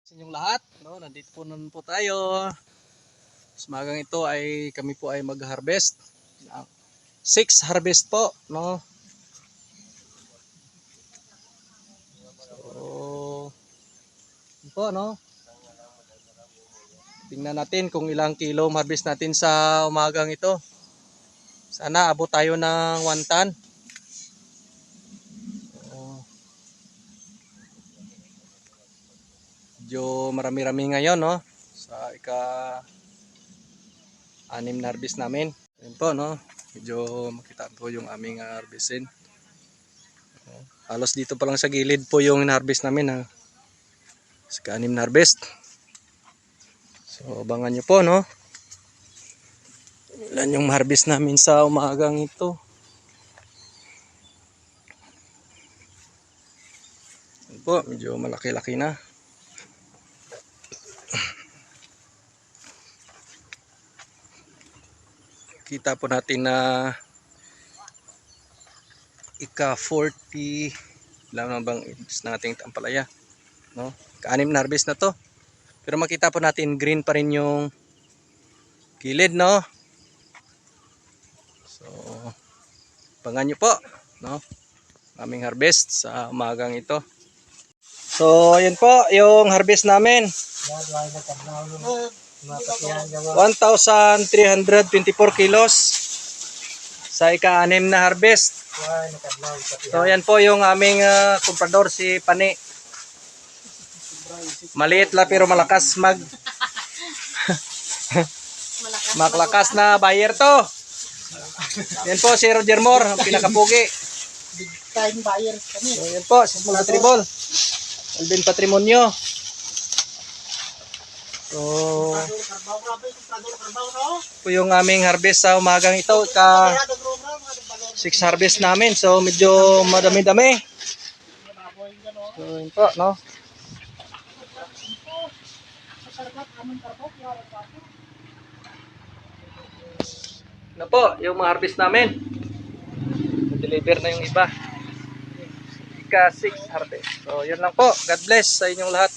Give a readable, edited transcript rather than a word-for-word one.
Sa inyong lahat, no, nandito po naman po tayo. Sa magang ito ay kami po ay mag-harvest. 6 harvest po, no. So, yun po, no. Tingnan natin kung ilang kilo harvest natin sa umagang ito. Sana abot tayo ng 1 ton. So, medyo marami-rami ngayon, no. Sa ika-6 na harvest namin. Yun po, no. Medyo makita po yung aming harvestin. Halos dito pa lang sa gilid po yung harvest namin, ha. Sa ika-6 na harvest. So abangan nyo po, no. Ilan yung harvest namin sa umagang ito. Yun po, medyo malaki-laki na. Kita po natin na ika-40 lang na bang nating tampalaya, no? Ika-6 na harvest na to. Pero makita po natin green pa rin yung gilid, no? So abangan nyo po, no, aming harvest sa umagang ito. So ayun po yung harvest namin. 1,324 kilos sa ika-6 na harvest. So yan po yung aming comprador, si Pani. Maliit lang pero malakas malakas na buyer to. Yan po si Roger Moore, ang pinakapugi. Big time buyers kami. So yan po si Small Patribol, Alvin Patrimonio. So po yung aming harvest sa umagang ito, ka 6 harvest namin. So medyo madami-dami. So yun po, no. Na po yung mga harvest namin. Na-deliver na yung iba. Ika 6 harvest. So yun lang po. God bless sa inyong lahat.